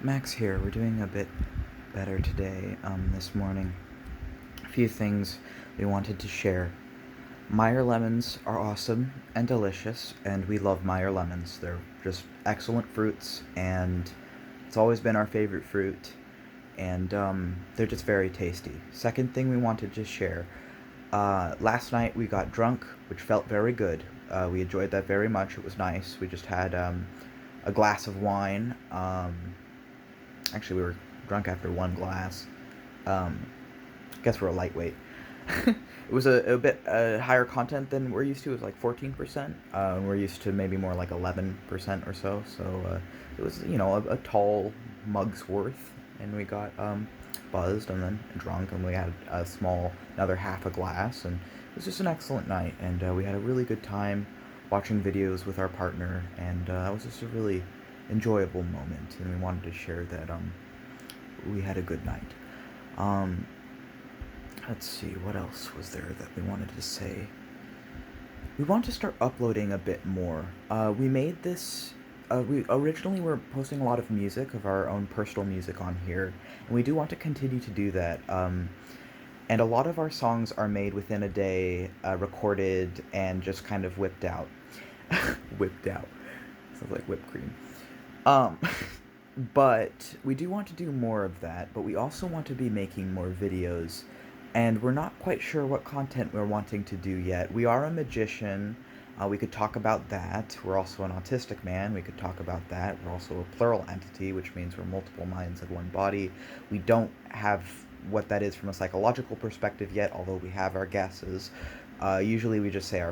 Max here. We're doing a bit better today, this morning. A few things we wanted to share. Meyer lemons are awesome and delicious, and we love Meyer lemons. They're just excellent fruits, and it's always been our favorite fruit, and they're just very tasty. Second thing we wanted to share. Last night we got drunk, which felt very good. We enjoyed that very much. It was nice. We just had a glass of wine. Actually, we were drunk after one glass. Um, guess we're a lightweight. It was a bit higher content than we're used to. It was like 14%. We're used to maybe more like 11% or so. So it was, a tall mug's worth. And we got buzzed and then drunk, and we had another half a glass. And it was just an excellent night. And we had a really good time watching videos with our partner. And it was just a really enjoyable moment. And we wanted to share that we had a good night. Um, let's see, what else was there that we wanted to say? We want to start uploading a bit more. We made this. We originally were posting a lot of music, of our own personal music on here, and we do want to continue to do that. And a lot of our songs are made within a day, recorded, and just kind of whipped out. Whipped out. Sounds like whipped cream. Um, but we do want to do more of that, but we also want to be making more videos, and we're not quite sure what content we're wanting to do yet. We are a magician. We could talk about that. We're also an autistic man. We could talk about that. We're also a plural entity, which means we're multiple minds in one body. We don't have what that is from a psychological perspective yet, although we have our guesses. Usually we just say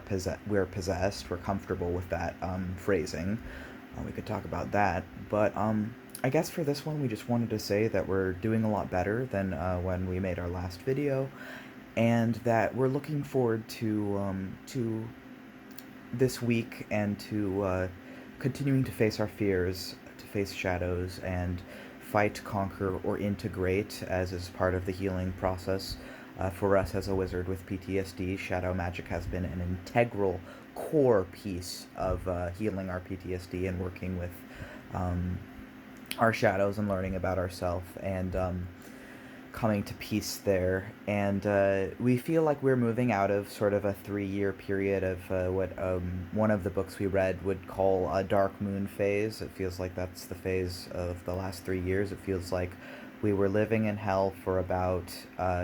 we're possessed. We're comfortable with that phrasing. We could talk about that, but I guess for this one, we just wanted to say that we're doing a lot better than when we made our last video, and that we're looking forward to this week and to continuing to face our fears, to face shadows, and fight, conquer, or integrate, as is part of the healing process. For us as a wizard with PTSD, shadow magic has been an integral core piece of healing our PTSD and working with our shadows and learning about ourselves and coming to peace there. And we feel like we're moving out of sort of a 3-year period of what one of the books we read would call a dark moon phase. It feels like that's the phase of the last 3 years. It feels like we were living in hell for about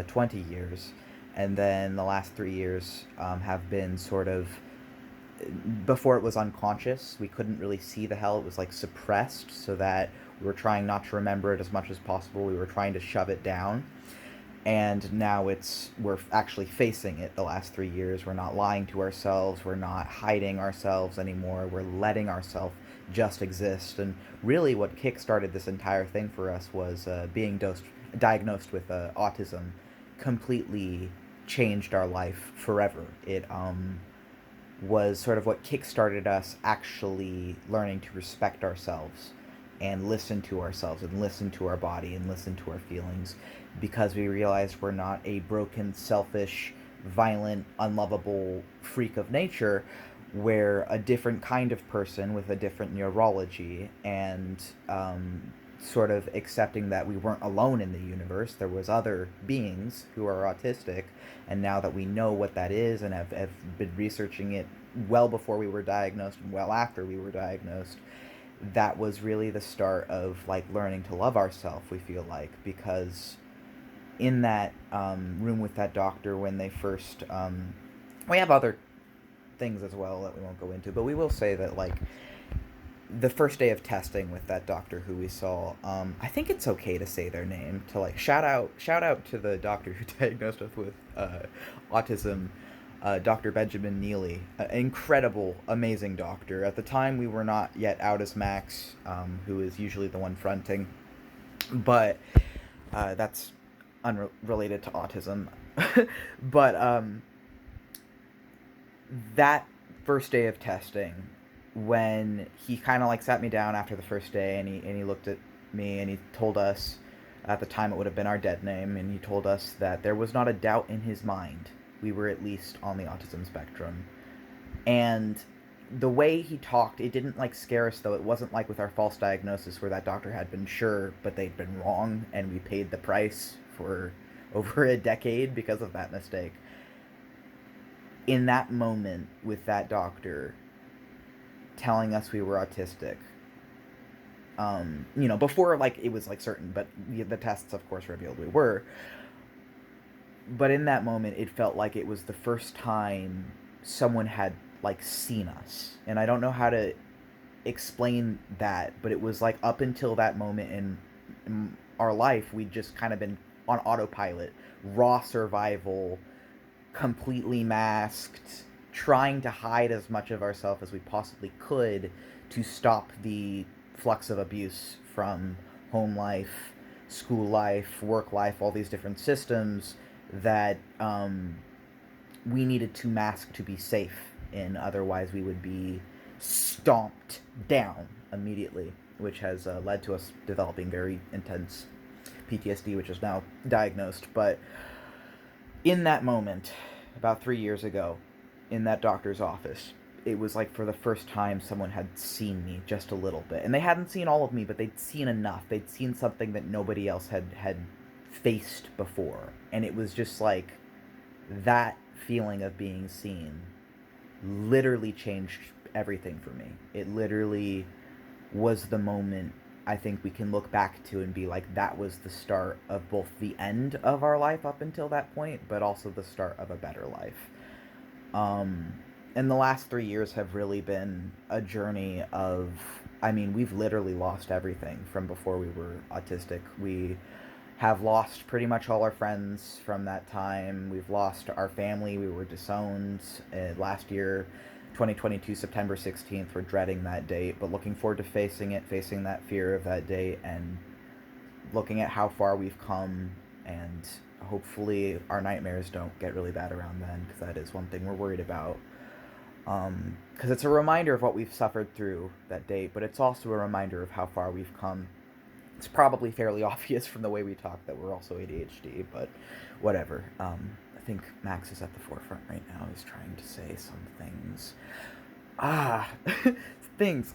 20 years. And then the last 3 years have been sort of, before it was unconscious, we couldn't really see the hell. It was like suppressed, so that we were trying not to remember it as much as possible. We were trying to shove it down. And now we're actually facing it the last 3 years. We're not lying to ourselves. We're not hiding ourselves anymore. We're letting ourselves just exist. And really what kickstarted this entire thing for us was being diagnosed with autism. Completely changed our life forever. It was sort of what kickstarted us actually learning to respect ourselves and listen to ourselves and listen to our body and listen to our feelings, because we realized we're not a broken, selfish, violent, unlovable freak of nature. We're a different kind of person with a different neurology, and sort of accepting that we weren't alone in the universe. There was other beings who are autistic, and now that we know what that is and have been researching it well before we were diagnosed and well after we were diagnosed, that was really the start of like learning to love ourselves, we feel like, because in that room with that doctor when they first we have other things as well that we won't go into, but we will say that like the first day of testing with that doctor who we saw, I think it's okay to say their name, to like shout out to the doctor who diagnosed us with autism, Dr. Benjamin Neely, an incredible, amazing doctor. At the time, we were not yet out as Max, who is usually the one fronting, but that's unrelated to autism. But that first day of testing, when he kind of like sat me down after the first day, and he looked at me and he told us, at the time it would have been our dead name, and he told us that there was not a doubt in his mind we were at least on the autism spectrum. And the way he talked, it didn't like scare us though. It wasn't like with our false diagnosis where that doctor had been sure, but they'd been wrong, and we paid the price for over a decade because of that mistake. In that moment with that doctor telling us we were autistic, before like it was like certain, but the tests of course revealed we were. But in that moment, it felt like it was the first time someone had like seen us, and I don't know how to explain that, but it was like up until that moment in our life, we'd just kind of been on autopilot, raw survival, completely masked, trying to hide as much of ourselves as we possibly could to stop the flux of abuse from home life, school life, work life, all these different systems that we needed to mask to be safe in. Otherwise, we would be stomped down immediately, which has led to us developing very intense PTSD, which is now diagnosed. But in that moment, about 3 years ago, in that doctor's office, it was like for the first time someone had seen me just a little bit. And they hadn't seen all of me, but they'd seen enough. They'd seen something that nobody else had faced before. And it was just like that feeling of being seen literally changed everything for me. It literally was the moment I think we can look back to and be like, that was the start of both the end of our life up until that point, but also the start of a better life. And the last 3 years have really been a journey of, I mean, we've literally lost everything from before we were autistic. We have lost pretty much all our friends from that time. We've lost our family. We were disowned last year, 2022, September 16th. We're dreading that date, but looking forward to facing it, facing that fear of that date, and looking at how far we've come. And hopefully our nightmares don't get really bad around then, because that is one thing we're worried about. Because it's a reminder of what we've suffered through that date, but it's also a reminder of how far we've come. It's probably fairly obvious from the way we talk that we're also ADHD, but whatever. I think Max is at the forefront right now. He's trying to say some things. Things.